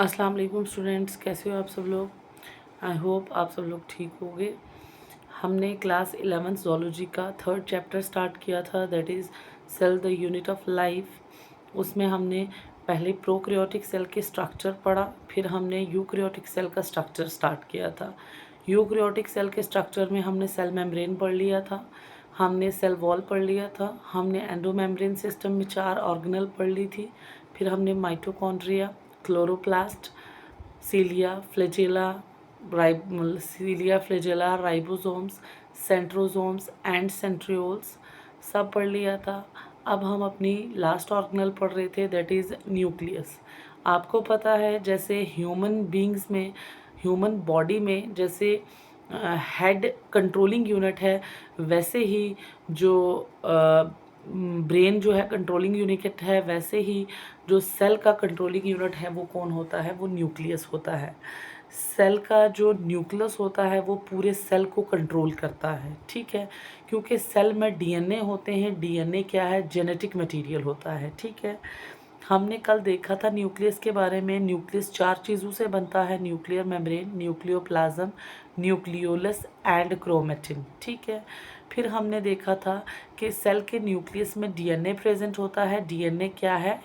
अस्सलाम वालेकुम स्टूडेंट्स, कैसे हो आप सब लोग। आई होप आप सब लोग ठीक होंगे। हमने क्लास 11 ज़ूलॉजी का थर्ड चैप्टर स्टार्ट किया था, that is cell the unit of life. उसमें हमने पहले प्रोकैरियोटिक सेल के स्ट्रक्चर पढ़ा, फिर हमने यूकैरियोटिक सेल का स्ट्रक्चर स्टार्ट किया था। यूकैरियोटिक सेल के स्ट्रक्चर में हमने सेल मेम्ब्रेन पढ़ लिया था, हमने सेल वॉल पढ़ लिया था, हमने एंडोमेम्ब्रेन सिस्टम में 4 ऑर्गेनल पढ़ ली थी, फिर हमने mitochondria, chloroplast, cilia flagella, ribosomes, centrosomes and centrioles सब पढ़ लिया था। अब हम अपनी लास्ट ऑर्गेनल पढ़ रहे थे, दैट इज़ न्यूक्लियस। आपको पता है जैसे ह्यूमन बींग्स में, ह्यूमन बॉडी में जैसे हेड कंट्रोलिंग यूनिट है, वैसे ही जो ब्रेन जो है कंट्रोलिंग यूनिट है, वैसे ही जो सेल का कंट्रोलिंग यूनिट है वो कौन होता है, वो न्यूक्लियस होता है। सेल का जो न्यूक्लियस होता है वो पूरे सेल को कंट्रोल करता है, ठीक है, क्योंकि सेल में डीएनए होते हैं। डीएनए क्या है, जेनेटिक मटेरियल होता है, ठीक है। हमने कल देखा था न्यूक्लियस के बारे में। न्यूक्लियस 4 चीज़ों से बनता है, nuclear membrane, nucleoplasm, nucleolus and chromatin, ठीक है। फिर हमने देखा था कि सेल के न्यूक्लियस में डीएनए प्रेजेंट होता है। डीएनए क्या है,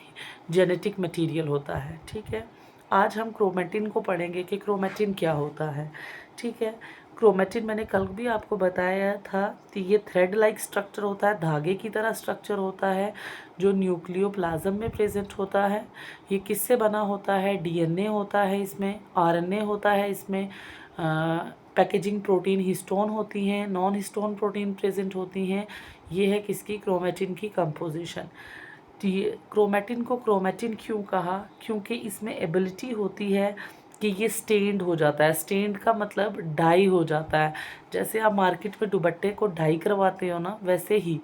जेनेटिक मटेरियल होता है, ठीक है। आज हम क्रोमेटिन को पढ़ेंगे कि क्रोमेटिन क्या होता है, ठीक है। क्रोमेटिन मैंने कल भी आपको बताया था कि ये थ्रेड लाइक स्ट्रक्चर होता है, धागे की तरह स्ट्रक्चर होता है, जो न्यूक्लियोप्लाज्म में प्रेजेंट होता है। ये किससे बना होता है, डीएनए होता है इसमें, आरएनए होता है इसमें, पैकेजिंग प्रोटीन हिस्टोन होती हैं, नॉन हिस्टोन प्रोटीन प्रेजेंट होती हैं। ये है किसकी, क्रोमेटिन की कंपोजिशन। क्रोमेटिन को क्रोमेटिन क्यों कहा, क्योंकि इसमें एबिलिटी होती है कि ये स्टेन्ड हो जाता है। स्टेन्ड का मतलब डाई हो जाता है। जैसे आप मार्केट में दुपट्टे को डाई करवाते हो ना, वैसे ही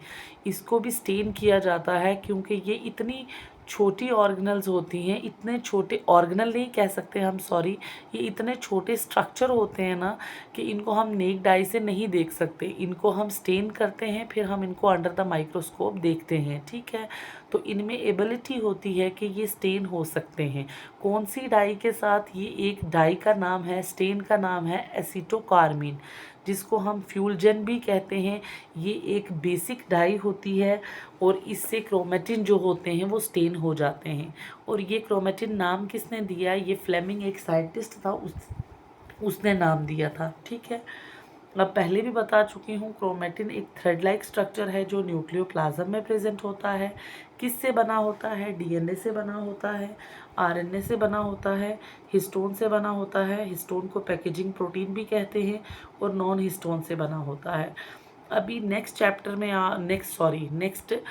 इसको भी स्टेन किया जाता है, क्योंकि ये इतनी छोटी ऑर्गेनल्स होती हैं, इतने छोटे ऑर्गेनल नहीं कह सकते हम, सॉरी, ये इतने छोटे स्ट्रक्चर होते हैं ना कि इनको हम नेक डाई से नहीं देख सकते। इनको हम स्टेन करते हैं, फिर हम इनको अंडर द माइक्रोस्कोप देखते हैं, ठीक है। तो इनमें एबिलिटी होती है कि ये स्टेन हो सकते हैं। कौन सी डाई के साथ, ये एक डाई का नाम है, स्टेन का नाम है एसीटोकार्मीन, जिसको हम फ्यूलजेन भी कहते हैं। ये एक बेसिक डाई होती है और इससे क्रोमेटिन जो होते हैं वो स्टेन हो जाते हैं। और ये क्रोमेटिन नाम किसने दिया, ये फ्लेमिंग एक साइंटिस्ट था, उसने नाम दिया था, ठीक है। अब पहले भी बता चुकी हूँ, क्रोमेटिन एक थ्रेड लाइक स्ट्रक्चर है जो न्यूक्लियोप्लाज्म में प्रेजेंट होता है। किससे बना होता है, डीएनए से बना होता है, आरएनए से बना होता है, हिस्टोन से बना होता है। हिस्टोन को पैकेजिंग प्रोटीन भी कहते हैं, और नॉन हिस्टोन से बना होता है। अभी नेक्स्ट चैप्टर में नेक्स्ट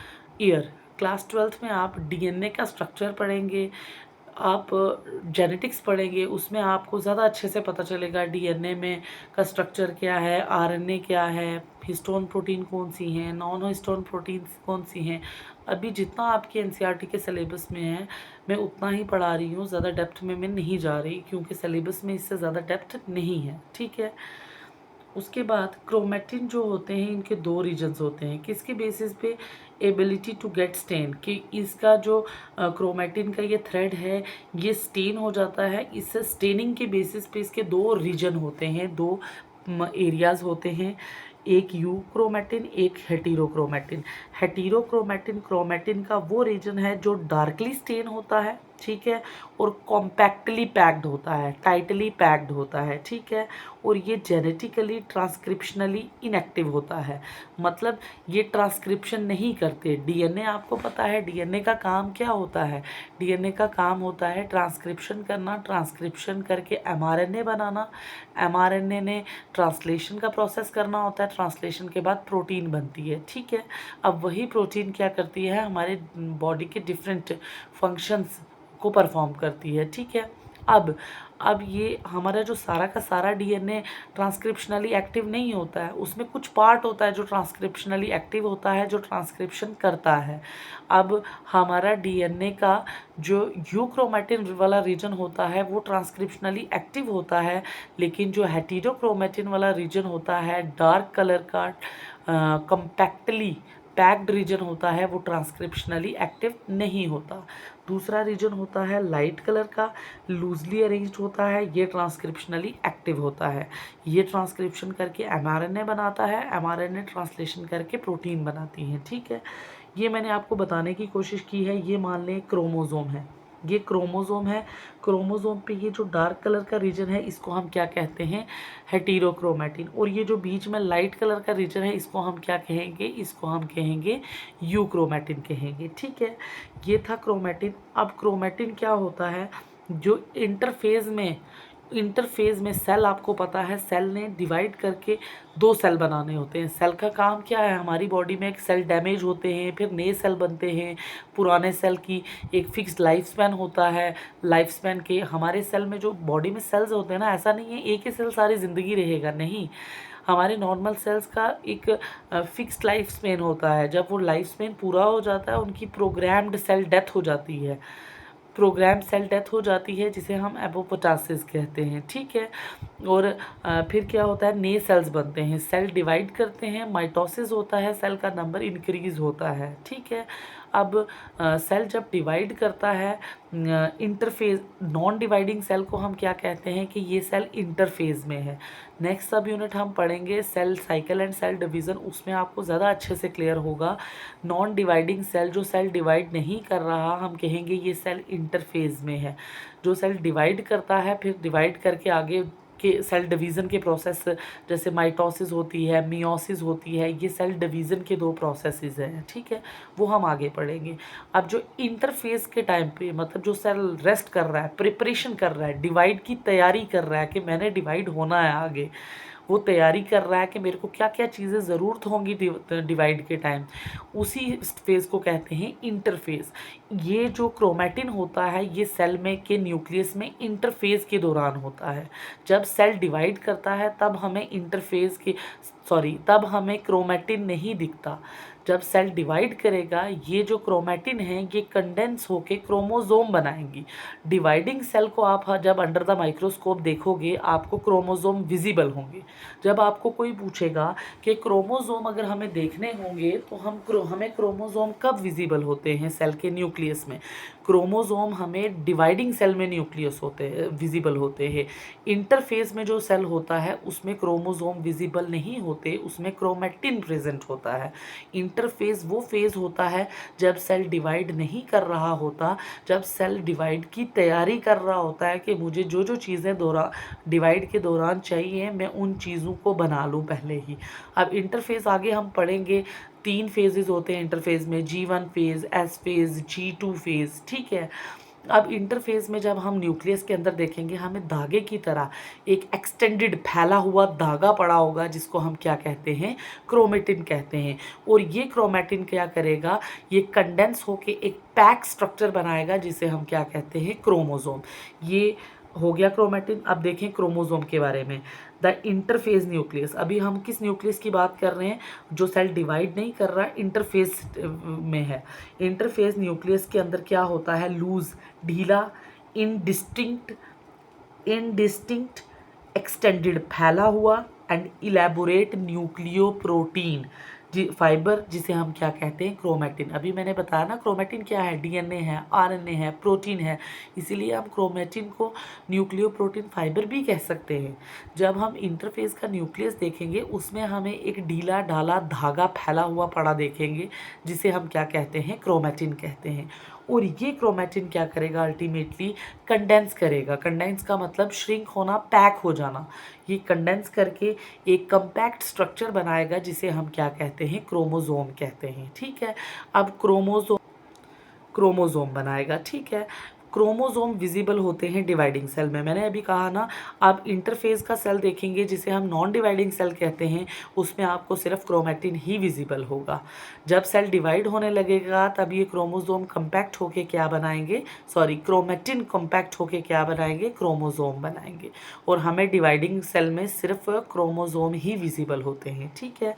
ईयर क्लास 12th में आप डीएनए का स्ट्रक्चर पढ़ेंगे, आप जेनेटिक्स पढ़ेंगे, उसमें आपको ज़्यादा अच्छे से पता चलेगा डीएनए में का स्ट्रक्चर क्या है, आरएनए क्या है, हिस्टोन प्रोटीन कौन सी हैं, नॉन हिस्टोन प्रोटीन कौन सी हैं। अभी जितना आपके एनसीईआरटी के सिलेबस में है, मैं उतना ही पढ़ा रही हूँ, ज़्यादा डेप्थ में मैं नहीं जा रही, क्योंकि सिलेबस में इससे ज़्यादा डेप्थ नहीं है, ठीक है। उसके बाद क्रोमेटिन जो होते हैं, इनके 2 रीजन्स होते हैं। किसके बेसिस पे, एबिलिटी टू गेट स्टेन, कि इसका जो क्रोमेटिन का ये थ्रेड है ये स्टेन हो जाता है। इससे स्टेनिंग के बेसिस पे इसके 2 रीजन होते हैं, 2 एरियाज होते हैं, एक यू क्रोमेटिन, एक हेटेरोक्रोमेटिन। हेटेरोक्रोमेटिन क्रोमेटिन का वो रीजन है जो डार्कली स्टेन होता है, ठीक है, और कॉम्पैक्टली पैक्ड होता है, टाइटली पैक्ड होता है, ठीक है। और ये जेनेटिकली ट्रांसक्रिप्शनली इनएक्टिव होता है, मतलब ये ट्रांसक्रिप्शन नहीं करते। डीएनए आपको पता है डीएनए का काम क्या होता है, डीएनए का काम होता है ट्रांसक्रिप्शन करना, ट्रांसक्रिप्शन करके एमआरएनए बनाना, एमआरएनए ने ट्रांसलेशन का प्रोसेस करना होता है, ट्रांसलेशन के बाद प्रोटीन बनती है, ठीक है। अब वही प्रोटीन क्या करती है, हमारे बॉडी के डिफरेंट फंक्शंस को परफॉर्म करती है, ठीक है। अब ये हमारा जो सारा का सारा डीएनए ट्रांसक्रिप्शनली एक्टिव नहीं होता है, उसमें कुछ पार्ट होता है जो ट्रांसक्रिप्शनली एक्टिव होता है, जो ट्रांसक्रिप्शन करता है। अब हमारा डीएनए का जो यूक्रोमेटिन वाला रीजन होता है वो ट्रांसक्रिप्शनली एक्टिव होता है, लेकिन जो हेटेरोक्रोमेटिन वाला रीजन होता है, डार्क कलर का कंपैक्टली पैक्ड रीजन होता है, वो ट्रांसक्रिप्शनली एक्टिव नहीं होता। दूसरा रीजन होता है लाइट कलर का, लूजली अरेंज्ड होता है, ये ट्रांसक्रिप्शनली एक्टिव होता है। ये ट्रांसक्रिप्शन करके mRNA बनाता है, mRNA ट्रांसलेशन करके प्रोटीन बनाती है। ठीक है, ये मैंने आपको बताने की कोशिश की है। ये मान लें क्रोमोजोम है, ये क्रोमोजोम है। क्रोमोजोम पे ये जो डार्क कलर का रीजन है इसको हम क्या कहते हैं, हेटेरोक्रोमैटिन। और ये जो बीच में लाइट कलर का रीजन है इसको हम क्या कहेंगे, इसको हम कहेंगे यूक्रोमैटिन कहेंगे। ठीक है, ये था क्रोमैटिन। अब क्रोमैटिन क्या होता है, जो इंटरफेज में सेल, आपको पता है सेल ने डिवाइड करके दो सेल बनाने होते हैं। सेल का काम क्या है, हमारी बॉडी में एक सेल डैमेज होते हैं, फिर नए सेल बनते हैं। पुराने सेल की एक फिक्स्ड लाइफ स्पैन होता है। लाइफ स्पैन के हमारे सेल में जो बॉडी में सेल्स होते हैं ना, ऐसा नहीं है एक ही सेल सारी ज़िंदगी रहेगा, नहीं। हमारे नॉर्मल सेल्स का एक फिक्स्ड लाइफ स्पैन होता है। जब वो लाइफ स्पैन पूरा हो जाता है उनकी प्रोग्राम्ड सेल डेथ हो जाती है, प्रोग्राम सेल डेथ हो जाती है, जिसे हम एपोप्टोसिस कहते हैं। ठीक है, और फिर क्या होता है, नए सेल्स बनते हैं, सेल डिवाइड करते हैं, माइटोसिस होता है, सेल का नंबर इंक्रीज होता है। ठीक है, अब सेल जब डिवाइड करता है, इंटरफेज, नॉन डिवाइडिंग सेल को हम क्या कहते हैं कि ये सेल इंटरफेज में है। नेक्स्ट सब यूनिट हम पढ़ेंगे cell cycle and cell division, उसमें आपको ज़्यादा अच्छे से क्लियर होगा। नॉन डिवाइडिंग सेल, जो सेल डिवाइड नहीं कर रहा, हम कहेंगे ये सेल इंटरफेज में है। जो सेल डिवाइड करता है, फिर डिवाइड करके आगे के सेल डिवीज़न के प्रोसेस, जैसे माइटोसिस होती है, मियोसिस होती है, ये सेल डिवीज़न के दो प्रोसेसेस हैं। ठीक है, वो हम आगे पढ़ेंगे। अब जो इंटरफेस के टाइम पे, मतलब जो सेल रेस्ट कर रहा है, प्रिपरेशन कर रहा है, डिवाइड की तैयारी कर रहा है कि मैंने डिवाइड होना है आगे, वो तैयारी कर रहा है कि मेरे को क्या क्या चीज़ें ज़रूरत होंगी डिवाइड के टाइम, उसी फेज़ को कहते हैं इंटरफेस। ये जो क्रोमैटिन होता है ये सेल में के न्यूक्लियस में इंटरफेज के दौरान होता है। जब सेल डिवाइड करता है तब हमें तब हमें क्रोमैटिन नहीं दिखता। जब सेल डिवाइड करेगा, ये जो क्रोमैटिन है ये कंडेंस होके क्रोमोजोम बनाएंगी। डिवाइडिंग सेल को आप जब अंडर द माइक्रोस्कोप देखोगे आपको क्रोमोजोम विजिबल होंगे। जब आपको कोई पूछेगा कि क्रोमोजोम अगर हमें देखने होंगे तो हमें क्रोमोजोम कब विजिबल होते हैं सेल के न्यूक्लियस में, क्रोमोजोम हमें डिवाइडिंग सेल में विजिबल होते हैं। इंटरफेस में जो सेल होता है उसमें क्रोमोजोम विजिबल नहीं होते, उसमें क्रोमैटिन प्रेजेंट होता है। इंटरफेस वो फेज होता है जब सेल डिवाइड नहीं कर रहा होता, जब सेल डिवाइड की तैयारी कर रहा होता है कि मुझे जो जो चीज़ें डिवाइड के दौरान चाहिए मैं उन चीज़ों को बना लूँ पहले ही। अब इंटरफेस आगे हम पढ़ेंगे, 3 फेजेस होते हैं इंटरफेज में, G1 phase, S phase, G2 phase. ठीक है, अब इंटरफेज में जब हम न्यूक्लियस के अंदर देखेंगे हमें धागे की तरह एक एक्सटेंडेड फैला हुआ धागा पड़ा होगा, जिसको हम क्या कहते हैं, क्रोमेटिन कहते हैं। और ये क्रोमेटिन क्या करेगा, ये कंडेंस होके एक पैक स्ट्रक्चर बनाएगा जिसे हम क्या कहते हैं, क्रोमोजोम। ये हो गया क्रोमेटिन। अब देखें क्रोमोजोम के बारे में, द इंटरफेज न्यूक्लियस। अभी हम किस न्यूक्लियस की बात कर रहे हैं, जो सेल डिवाइड नहीं कर रहा, इंटरफेज में है। इंटरफेज न्यूक्लियस के अंदर क्या होता है, लूज, ढीला, इनडिस्टिंक्ट, एक्सटेंडेड, फैला हुआ, एंड इलेबोरेट न्यूक्लियोप्रोटीन फाइबर, जिसे हम क्या कहते हैं, क्रोमेटिन। अभी मैंने बताया ना क्रोमेटिन क्या है, डीएनए है, आरएनए है, प्रोटीन है, इसीलिए हम क्रोमेटिन को न्यूक्लियोप्रोटीन फाइबर भी कह सकते हैं। जब हम इंटरफेस का न्यूक्लियस देखेंगे उसमें हमें एक ढीला ढाला धागा फैला हुआ पड़ा देखेंगे, जिसे हम क्या कहते हैं, क्रोमेटिन कहते हैं। और ये क्रोमेटिन क्या करेगा, अल्टीमेटली कंडेंस करेगा। कंडेंस का मतलब श्रिंक होना, पैक हो जाना। ये कंडेंस करके एक कंपैक्ट स्ट्रक्चर बनाएगा जिसे हम क्या कहते हैं, क्रोमोजोम कहते हैं। ठीक है, अब क्रोमोजोम बनाएगा। ठीक है, क्रोमोजोम विजिबल होते हैं डिवाइडिंग सेल में, मैंने अभी कहा ना। आप इंटरफेस का सेल देखेंगे जिसे हम नॉन डिवाइडिंग सेल कहते हैं, उसमें आपको सिर्फ क्रोमेटिन ही विजिबल होगा। जब सेल डिवाइड होने लगेगा तब ये क्रोमोजोम कंपैक्ट होके क्या बनाएंगे, क्रोमेटिन कंपैक्ट होके क्या बनाएंगे, क्रोमोजोम बनाएंगे। और हमें डिवाइडिंग सेल में सिर्फ क्रोमोजोम ही विजिबल होते हैं। ठीक है,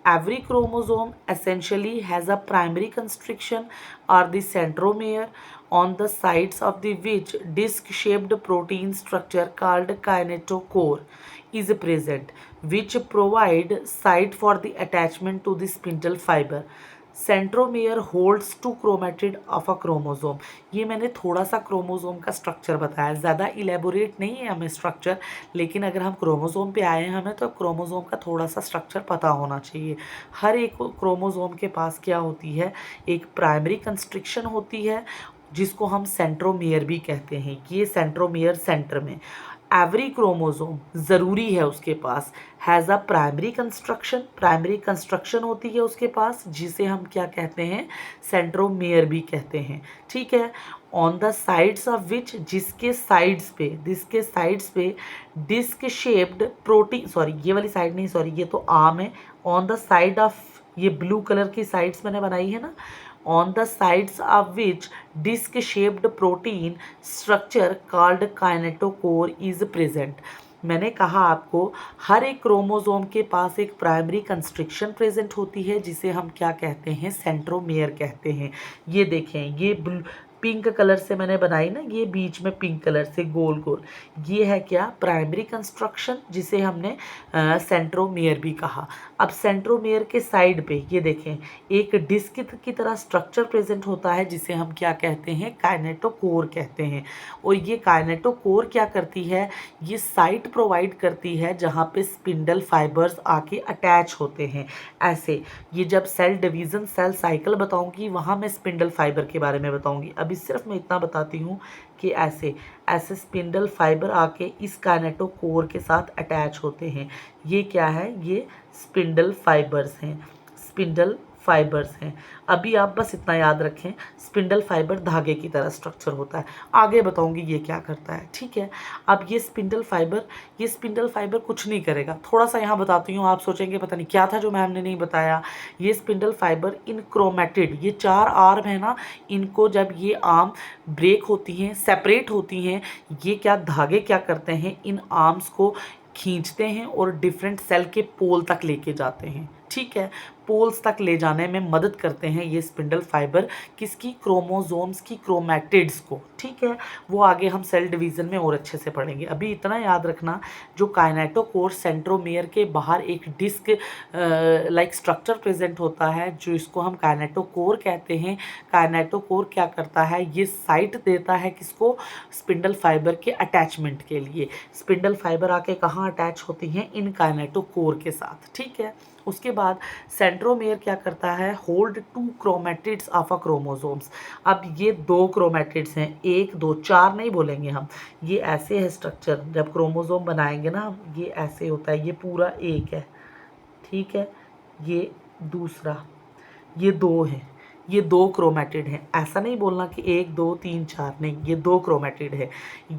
every chromosome essentially has a primary constriction or the centromere, on the sides of the which disc-shaped protein structure called kinetochore is present, which provide site for the attachment to the spindle fiber. Centromere holds two chromatid of a chromosome. ये मैंने थोड़ा सा chromosome का structure बताया, ज़्यादा elaborate नहीं है हमें स्ट्रक्चर, लेकिन अगर हम क्रोमोसोम पे आए हैं हमें तो क्रोमोसोम का थोड़ा सा स्ट्रक्चर पता होना चाहिए। हर एक क्रोमोसोम के पास क्या होती है, एक प्राइमरी कंस्ट्रिक्शन होती है जिसको हम सेंट्रोमियर भी कहते हैं। ये सेंट्रोमियर सेंटर में, एवरी क्रोमोसोम ज़रूरी है उसके पास हैज़ अ प्राइमरी कंस्ट्रक्शन होती है उसके पास, जिसे हम क्या कहते हैं, सेंट्रोमियर भी कहते हैं। ठीक है। On the sides of which, जिसके साइड्स पे डिस्क शेप्ड प्रोटीन, सॉरी ये वाली साइड नहीं, सॉरी ये तो आर्म है। ऑन द साइड ऑफ, ये ब्लू कलर की साइड्स मैंने बनाई है ना, on the sides of which disc shaped protein structure called kinetochore is present। मैंने कहा आपको हर एक क्रोमोसोम के पास एक प्राइमरी कंस्ट्रिक्शन प्रेजेंट होती है जिसे हम क्या कहते हैं, सेंट्रोमियर कहते हैं। ये देखें, ये पिंक कलर से मैंने बनाई ना, ये बीच में पिंक कलर से गोल गोल, ये है क्या, प्राइमरी कंस्ट्रक्शन, जिसे हमने सेंट्रोमियर भी कहा। अब सेंट्रोमियर के साइड पे ये देखें, एक डिस्क की तरह स्ट्रक्चर प्रेजेंट होता है जिसे हम क्या कहते हैं, काइनेटोकोर कहते हैं। और ये काइनेटोकोर क्या करती है, ये साइट प्रोवाइड करती है जहाँ पे स्पिंडल फाइबर्स आके अटैच होते हैं। ऐसे ये जब सेल डिवीज़न, सेल साइकिल बताऊंगी वहाँ मैं स्पिंडल फाइबर के बारे में बताऊंगी। अभी सिर्फ मैं इतना बताती हूँ कि ऐसे ऐसे स्पिंडल फाइबर आके इस काइनेटोकोर के साथ अटैच होते हैं। ये क्या है, ये स्पिंडल फाइबर्स हैं, स्पिंडल फाइबर्स हैं। अभी आप बस इतना याद रखें, स्पिंडल फाइबर धागे की तरह स्ट्रक्चर होता है। आगे बताऊंगी ये क्या करता है। ठीक है। अब ये स्पिंडल फाइबर कुछ नहीं करेगा। थोड़ा सा यहाँ बताती हूँ, आप सोचेंगे पता नहीं क्या था जो मैम ने नहीं बताया। ये स्पिंडल फाइबर इन क्रोमेटिड, ये 4 आर्म है ना, इनको जब ये आर्म ब्रेक होती हैं, सेपरेट होती हैं, ये क्या धागे क्या करते हैं, इन आर्म्स को खींचते हैं और डिफरेंट सेल के पोल तक लेके जाते हैं। ठीक है। पोल्स तक ले जाने में मदद करते हैं ये स्पिंडल फाइबर, किसकी, क्रोमोसोम्स की, क्रोमैटिड्स को। ठीक है। वो आगे हम सेल डिवीज़न में और अच्छे से पढ़ेंगे। अभी इतना याद रखना, जो काइनेटोकोर सेंट्रोमियर के बाहर एक डिस्क लाइक स्ट्रक्चर प्रेजेंट होता है, जो इसको हम काइनेटोकोर कहते हैं। काइनेटोकोर क्या करता है, ये साइट देता है किसको, स्पिंडल फाइबर के अटैचमेंट के लिए। स्पिंडल फाइबर आके कहाँ अटैच होती हैं, इन काइनेटोकोर के साथ। ठीक है। उसके बाद सेंट्रोमियर क्या करता है, hold 2 chromatids of a chromosomes. अब ये 2 क्रोमेटिड्स हैं, 1 2 4 नहीं बोलेंगे हम, ये ऐसे है स्ट्रक्चर। जब क्रोमोसोम बनाएंगे ना हम, ये ऐसे होता है, ये पूरा एक है। ठीक है। ये दूसरा, ये 2 है, ये 2 क्रोमेटिड हैं। ऐसा नहीं बोलना कि 1 2 3 4, नहीं, ये 2 क्रोमेटिड है।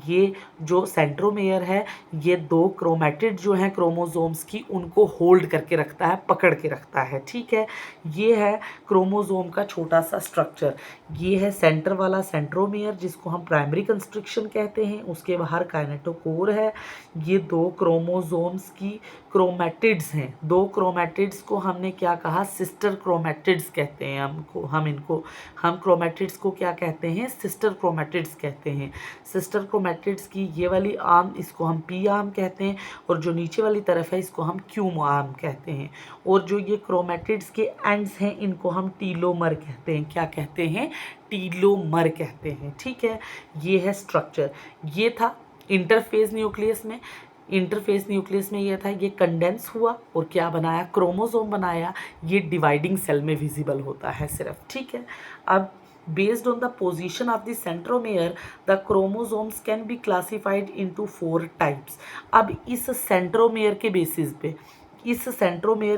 ये जो सेंट्रोमेयर है, ये 2 क्रोमेटिड जो हैं क्रोमोसोम्स की, उनको होल्ड करके रखता है, पकड़ के रखता है। ठीक है। ये है क्रोमोसोम का छोटा सा स्ट्रक्चर। ये है सेंटर वाला सेंट्रोमेयर, जिसको हम प्राइमरी कंस्ट्रिक्शन कहते हैं। उसके बाहर काइनेटोकोर है। ये 2 क्रोमोसोम्स की क्रोमेटिड्स हैं। 2 क्रोमेटिड्स को हमने क्या कहा, सिस्टर क्रोमेटिड्स कहते हैं। हम क्रोमेटिड्स को क्या कहते हैं, सिस्टर क्रोमेटिड्स कहते हैं। सिस्टर क्रोमेटिड्स की ये वाली आर्म, इसको हम पी आर्म कहते हैं, और जो नीचे वाली तरफ है इसको हम क्यू आर्म कहते हैं। और जो ये क्रोमेटिड्स के एंड्स हैं, इनको हम टीलोमर कहते हैं। क्या कहते हैं, टीलोमर कहते हैं। ठीक है। ये है स्ट्रक्चर। ये था इंटरफेस न्यूक्लियस में ये था, ये कंडेंस हुआ और क्या बनाया, क्रोमोसोम बनाया। ये डिवाइडिंग सेल में विजिबल होता है सिर्फ। ठीक है। अब based on the position of the centromere, the chromosomes can be classified into 4 types. अब इस सेंट्रोमेयर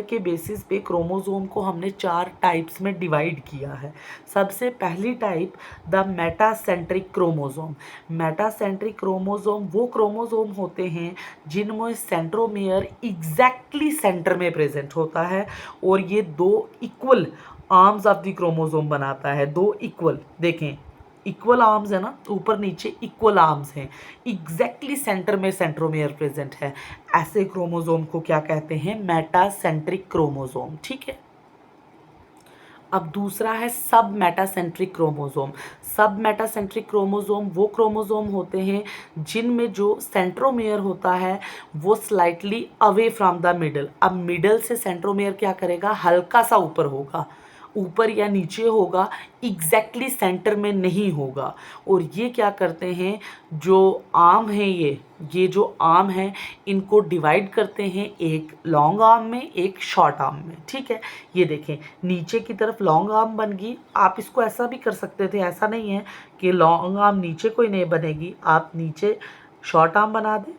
के बेसिस पे क्रोमोसोम को हमने 4 टाइप्स में डिवाइड किया है। सबसे पहली type, the metacentric chromosome. Metacentric chromosome वो क्रोमोसोम होते हैं जिनमें सेंट्रोमेयर एग्जैक्टली सेंटर में प्रेजेंट होता है, और ये 2 equal arms of the chromosome बनाता है। 2 इक्वल, देखें इक्वल आर्म्स है ना, ऊपर नीचे इक्वल आर्म्स हैं, एग्जैक्टली सेंटर में सेंट्रोमेयर प्रेजेंट है। ऐसे क्रोमोसोम को क्या कहते हैं, मेटासेंट्रिक क्रोमोसोम। ठीक है। अब दूसरा है सब मेटासेंट्रिक क्रोमोसोम। सब मेटासेंट्रिक क्रोमोसोम वो क्रोमोसोम होते हैं जिनमें जो सेंट्रोमेयर होता है वो slightly away from the middle. अब मिडल से सेंट्रोमेयर क्या करेगा, हल्का सा ऊपर होगा, ऊपर या नीचे होगा, एग्जैक्टली सेंटर में नहीं होगा। और ये क्या करते हैं, जो आर्म है ये जो आर्म है इनको डिवाइड करते हैं, एक लॉन्ग आर्म में एक शॉर्ट आर्म में। ठीक है, ये देखें नीचे की तरफ लॉन्ग आर्म बन गई। आप इसको ऐसा भी कर सकते थे, ऐसा नहीं है कि लॉन्ग आर्म नीचे कोई नहीं बनेगी, आप नीचे शॉर्ट आर्म बना दें।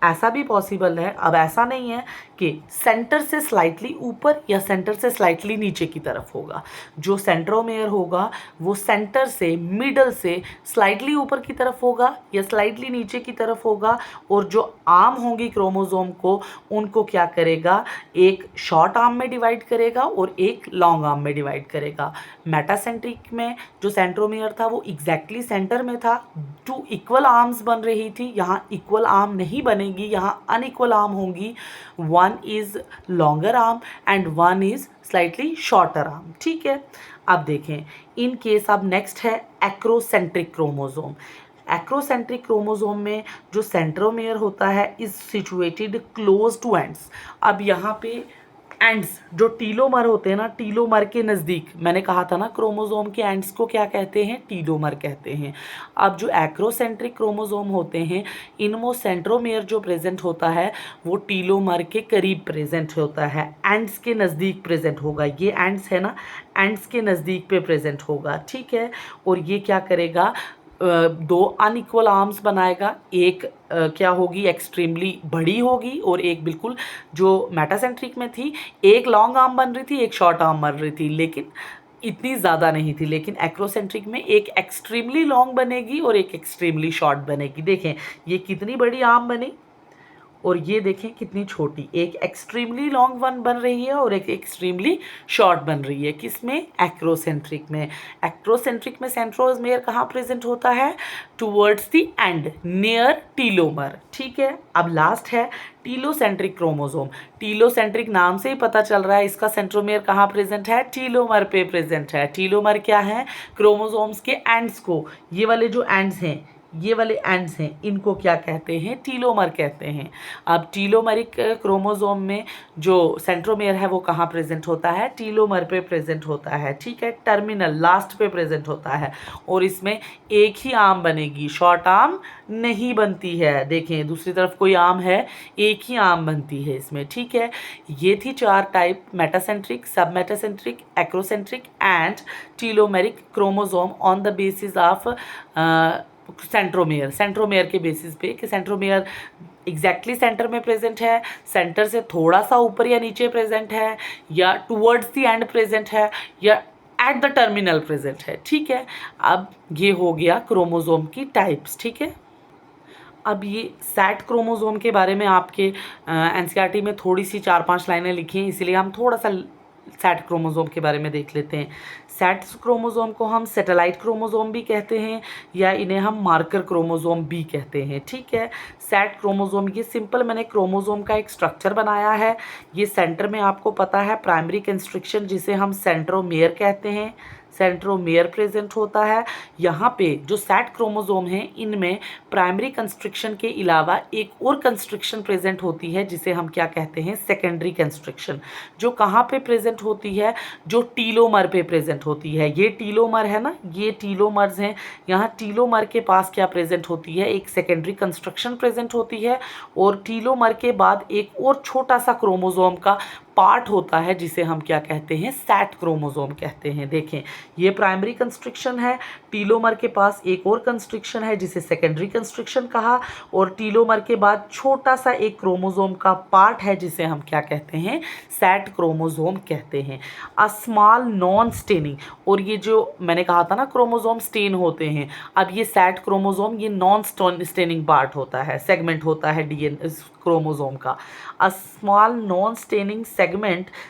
ऐसा भी पॉसिबल है। अब ऐसा नहीं है कि सेंटर से स्लाइटली ऊपर या सेंटर से स्लाइटली नीचे की तरफ होगा। जो सेंट्रोमेयर होगा वो सेंटर से मिडल से स्लाइटली ऊपर की तरफ होगा या स्लाइटली नीचे की तरफ होगा। और जो आर्म होंगी क्रोमोसोम को, उनको क्या करेगा, एक शॉर्ट आर्म में डिवाइड करेगा और एक लॉन्ग आर्म में डिवाइड करेगा। मेटासेंट्रिक में जो सेंट्रोमेयर था वो एग्जैक्टली सेंटर में था, 2 इक्वल आर्म्स बन रही थी। यहाँ इक्वल आर्म नहीं बनेगी, यहाँ अनइक्वल आर्म होंगी। 1 is longer arm and 1 is slightly shorter arm. ठीक है, अब देखें इन केस। अब नेक्स्ट है एक्रोसेंट्रिक क्रोमोसोम। एक्रोसेंट्रिक क्रोमोसोम में जो सेंट्रोमेयर होता है is situated close two ends. अब यहाँ पे एंड्स जो टीलोमर होते हैं ना, टीलोमर के नज़दीक, मैंने कहा था ना क्रोमोसोम के एंड्स को क्या कहते हैं, टीलोमर कहते हैं। अब जो एक्रोसेंट्रिक क्रोमोसोम होते हैं इनमें सेंट्रोमेयर जो प्रेजेंट होता है वो टीलोमर के करीब प्रेजेंट होता है, एंड्स के नज़दीक प्रेजेंट होगा। ये एंड्स है ना, एंड्स के नज़दीक पे प्रेजेंट होगा। ठीक है, और ये क्या करेगा, 2 अनइक्वल आर्म्स बनाएगा। एक क्या होगी, एक्सट्रीमली बड़ी होगी और एक बिल्कुल, जो मेटासेंट्रिक में थी एक लॉन्ग आर्म बन रही थी एक शॉर्ट आर्म बन रही थी, लेकिन इतनी ज़्यादा नहीं थी। लेकिन एक्रोसेंट्रिक में एक एक्सट्रीमली लॉन्ग बनेगी और एक एक्सट्रीमली शॉर्ट बनेगी। देखें ये कितनी बड़ी आर्म बनी और ये देखें कितनी छोटी, एक एक्सट्रीमली लॉन्ग वन बन रही है और एक एक्सट्रीमली शॉर्ट बन रही है। किसमें, एक्रोसेंट्रिक में। एक्रोसेंट्रिक में सेंट्रोमेयर कहाँ प्रेजेंट होता है, टुवर्ड्स द एंड, नियर टीलोमर। ठीक है, अब लास्ट है टीलोसेंट्रिक क्रोमोसोम। टीलोसेंट्रिक नाम से ही पता चल रहा है इसका सेंट्रोमेयर कहाँ प्रेजेंट है, टीलोमर पे प्रेजेंट है। टीलोमर क्या है, क्रोमोसोम्स के एंड्स को, ये वाले जो एंड्स हैं, ये वाले एंड्स हैं, इनको क्या कहते हैं, टीलोमर कहते हैं। अब टीलोमरिक क्रोमोसोम में जो सेंट्रोमेयर है वो कहाँ प्रेजेंट होता है, टीलोमर पे प्रेजेंट होता है। ठीक है, टर्मिनल लास्ट पे प्रेजेंट होता है और इसमें एक ही आर्म बनेगी, शॉर्ट आर्म नहीं बनती है। देखें दूसरी तरफ कोई आर्म है, एक ही आर्म बनती है इसमें। ठीक है, ये थी 4 type, metacentric, sub metacentric, acrocentric and telomeric chromosome on the basis of centromere के बेसिस पे कि सेंट्रोमेयर एग्जैक्टली सेंटर में प्रेजेंट है, सेंटर से थोड़ा सा ऊपर या नीचे प्रेजेंट है, या टुवर्ड्स द एंड प्रेजेंट है, या एट द टर्मिनल प्रेजेंट है। ठीक है, अब ये हो गया क्रोमोसोम की टाइप्स। ठीक है, अब ये सैट क्रोमोसोम के बारे में आपके एनसीईआरटी में थोड़ी सी 4-5 लाइनें लिखी हैं, इसीलिए हम थोड़ा सा सैट क्रोमोसोम के बारे में देख लेते हैं। सैट क्रोमोसोम को हम सैटेलाइट क्रोमोसोम भी कहते हैं या इन्हें हम मार्कर क्रोमोसोम भी कहते हैं। ठीक है, सैट क्रोमोसोम, ये सिंपल मैंने क्रोमोसोम का एक स्ट्रक्चर बनाया है। ये सेंटर में आपको पता है प्राइमरी कंस्ट्रक्शन जिसे हम सेंट्रोमेयर कहते हैं, सेंट्रोमेयर प्रेजेंट होता है। यहाँ पे जो सैट क्रोमोसोम हैं इनमें प्राइमरी कंस्ट्रक्शन के अलावा एक और कंस्ट्रक्शन प्रेजेंट होती है जिसे हम क्या कहते हैं, सेकेंडरी कंस्ट्रक्शन, जो कहाँ पे प्रेजेंट होती है, जो टीलोमर पे प्रेजेंट होती है। ये टीलोमर है ना, ये टीलोमर्स हैं। यहाँ टीलोमर के पास क्या प्रेजेंट होती है, एक सेकेंडरी कंस्ट्रक्शन प्रेजेंट होती है और टीलोमर के बाद एक और छोटा सा क्रोमोसोम का पार्ट होता है जिसे हम क्या कहते हैं, सैट क्रोमोसोम कहते हैं। देखें ये प्राइमरी कंस्ट्रक्शन है, टीलोमर के पास एक और कंस्ट्रक्शन है जिसे सेकेंडरी कंस्ट्रक्शन कहा, और टीलोमर के बाद छोटा सा एक क्रोमोसोम का पार्ट है जिसे हम क्या कहते हैं, सैट क्रोमोसोम कहते हैं। अ स्मॉल नॉन स्टेनिंग, और ये जो मैंने कहा था ना क्रोमोसोम स्टेन होते हैं, अब ये सैट क्रोमोसोम ये नॉन स्टेनिंग पार्ट होता है, सेगमेंट होता है डीएनए क्रोमोसोम का। A small non staining segment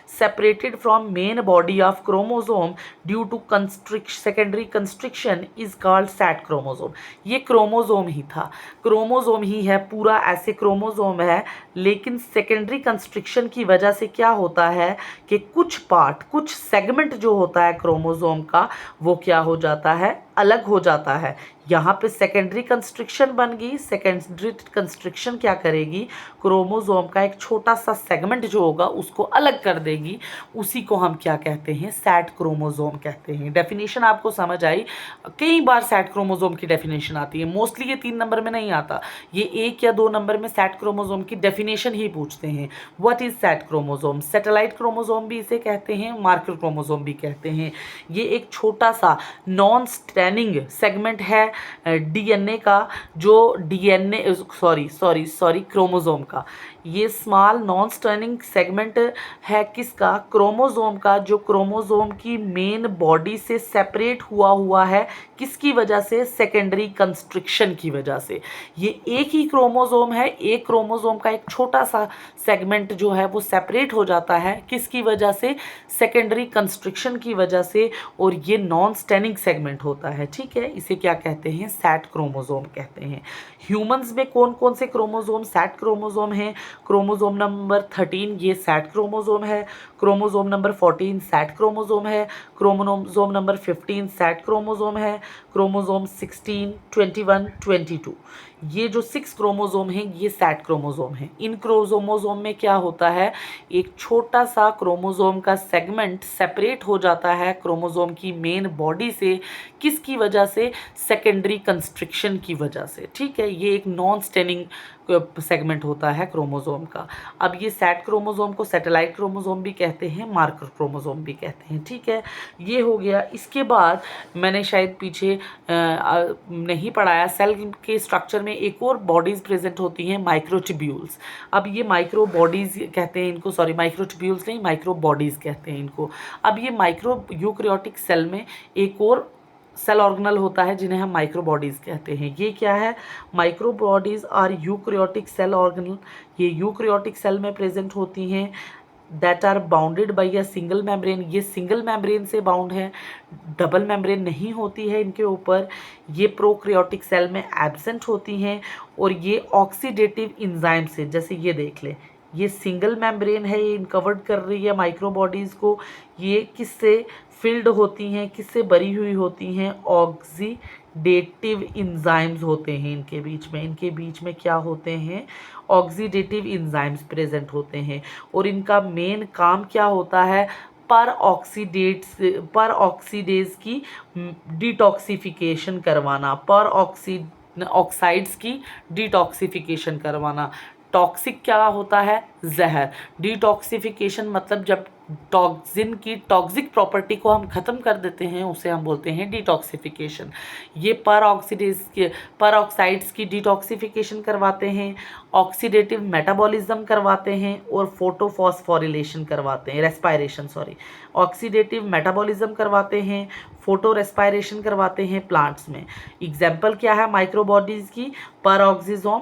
separated from main body of chromosome due to secondary constriction is called sat chromosome। ये क्रोमोसोम ही था, क्रोमोसोम ही है पूरा, ऐसे क्रोमोसोम है, लेकिन सेकेंडरी कंस्ट्रिक्शन की वजह से क्या होता है कि कुछ पार्ट, कुछ सेगमेंट जो होता है क्रोमोसोम का वो क्या हो जाता है, अलग हो जाता है। यहाँ पे सेकेंडरी कंस्ट्रिक्शन बन गई। सेकेंडरी कंस्ट्रिक्शन क्या करेगी, क्रोमोसोम का एक छोटा सा सेगमेंट जो होगा उसको अलग कर देगी। उसी को हम क्या कहते हैं, सैट क्रोमोसोम कहते हैं। डेफिनेशन आपको समझ आई। कई बार सैट क्रोमोसोम की डेफिनेशन आती है, मोस्टली ये 3 नंबर में नहीं आता, ये 1 या 2 नंबर में सैट क्रोमोसोम की डेफिनेशन ही पूछते हैं। What is SAT chromosome? Satellite chromosome भी इसे कहते हैं, मार्कर क्रोमोसोम भी कहते हैं। ये एक छोटा सा नॉन स्ट्रैनिंग सेगमेंट है डीएनए का, जो डीएनए सॉरी क्रोमोसोम का। ये स्मॉल नॉन स्ट्रैनिंग सेगमेंट है किसका, क्रोमोसोम का, जो क्रोमोसोम की मेन बॉडी से सेपरेट हुआ है। किसकी वजह से, सेकेंडरी कंस्ट्रिक्शन की वजह से। ये एक ही क्रोमोसोम है, एक क्रोमोसोम का एक छोटा सा सेगमेंट जो है वो सेपरेट हो जाता है। किसकी वजह से, सेकेंडरी कंस्ट्रिक्शन की वजह से, और ये नॉन स्ट्रैनिंग सेगमेंट होता है। ठीक है, इसे क्या कहते हैं, सैट क्रोमोसोम कहते हैं। ह्यूमंस में कौन कौन से क्रोमोसोम सैट क्रोमोसोम हैं? क्रोमोसोम नंबर 13 ये सैट क्रोमोसोम है। क्रोमोसोम नंबर 14 सैट क्रोमोसोम है। क्रोमोसोम नंबर 15 सैट क्रोमोसोम है। क्रोमोसोम 16, 21, 22 ये जो 6 क्रोमोसोम हैं ये सैट क्रोमोसोम हैं। इन क्रोमोसोम में क्या होता है, एक छोटा सा क्रोमोसोम का सेगमेंट सेपरेट हो जाता है क्रोमोसोम की मेन बॉडी से। किसकी वजह से, सेकेंडरी कंस्ट्रिक्शन की वजह से। ठीक है, ये एक नॉन स्टेनिंग सेगमेंट होता है क्रोमोसोम का। अब ये सैट क्रोमोसोम को सैटेलाइट क्रोमोसोम भी कहते हैं, मार्कर क्रोमोसोम भी कहते हैं। ठीक है, ये हो गया। इसके बाद मैंने शायद पीछे नहीं पढ़ाया, सेल के स्ट्रक्चर में एक और बॉडीज़ प्रेजेंट होती हैं, माइक्रोट्यूब्यूल्स। अब ये माइक्रो बॉडीज़ कहते हैं इनको, सॉरी माइक्रोट्यूब्यूल्स नहीं, माइक्रो बॉडीज़ कहते हैं इनको। अब ये माइक्रो यूकैरियोटिक सेल में एक और सेल ऑर्गेनल होता है जिन्हें हम माइक्रो बॉडीज़ कहते हैं। ये क्या है, micro bodies are eukaryotic cell organelle. ये यूकैरियोटिक सेल में प्रेजेंट होती हैं। That are bounded by a single membrane. ये सिंगल मेम्ब्रेन से बाउंड है, डबल मेम्ब्रेन नहीं होती है इनके ऊपर। ये प्रोकैरियोटिक सेल में एब्सेंट होती हैं, और ये ऑक्सीडेटिव इंजाइम से, जैसे ये देख ले, ये सिंगल मेम्ब्रेन है, ये इनकवर्ड कर रही है माइक्रो बॉडीज़ को। ये किससे फिल्ड होती हैं, किससे भरी हुई होती हैं, ऑक्सीडेटिव इंजाइम्स होते हैं इनके बीच में। इनके बीच में क्या होते हैं, ऑक्सीडेटिव इंजाइम्स प्रेजेंट होते हैं। और इनका मेन काम क्या होता है, पर ऑक्सीडेज की डिटॉक्सिफिकेशन करवाना, ऑक्साइड्स की डिटॉक्सिफिकेशन करवाना। टॉक्सिक क्या होता है, जहर। डिटॉक्सिफिकेशन मतलब जब टॉक्सिन की टॉक्सिक प्रॉपर्टी को हम ख़त्म कर देते हैं उसे हम बोलते हैं डिटॉक्सिफिकेशन। ये पर ऑक्साइड्स की डिटॉक्सिफिकेशन करवाते हैं, ऑक्सीडेटिव मेटाबॉलिज्म करवाते हैं, और फोटोफॉस्फोरिलेशन करवाते हैं, ऑक्सीडेटिव मेटाबॉलिज्म करवाते हैं, फोटो रेस्पायरेशन करवाते हैं प्लांट्स में। एग्जाम्पल क्या है माइक्रोबॉडीज़ की, परऑक्सीजोम,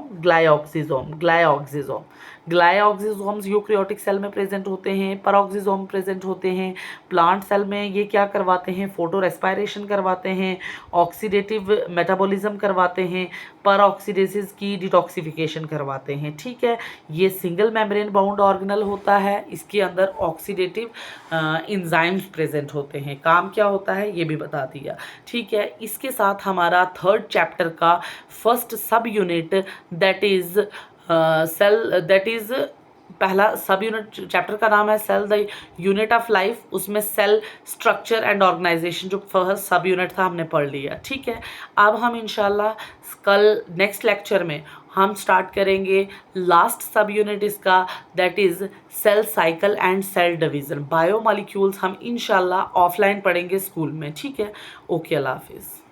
ग्लाइऑक्सीजोम्स यूकैरियोटिक सेल में प्रेजेंट होते हैं, परऑक्सीजोम प्रेजेंट होते हैं प्लांट सेल में। ये क्या करवाते हैं, फोटो रेस्पायरेशन करवाते हैं, ऑक्सीडेटिव मेटाबॉलिज्म करवाते हैं, परऑक्सीडेसिस की डिटॉक्सिफिकेशन करवाते हैं। ठीक है, ये सिंगल मेम्ब्रेन बाउंड ऑर्गेनल होता है, इसके अंदर ऑक्सीडेटिव इंजाइम्स प्रेजेंट होते हैं। काम क्या होता है ये भी बता दिया। ठीक है, इसके साथ हमारा 3rd चैप्टर का first sub unit that is पहला सब यूनिट चैप्टर का नाम है cell the unit of life. उसमें सेल स्ट्रक्चर एंड ऑर्गेनाइजेशन जो फर्स्ट सब यूनिट था हमने पढ़ लिया। ठीक है, अब हम इंशाल्लाह कल नेक्स्ट लेक्चर में हम स्टार्ट करेंगे लास्ट सब यूनिट इसका, that is cell cycle and cell division. Biomolecules हम इंशाल्लाह ऑफलाइन पढ़ेंगे स्कूल में। ठीक है, ओके, अल्लाह हाफिज़।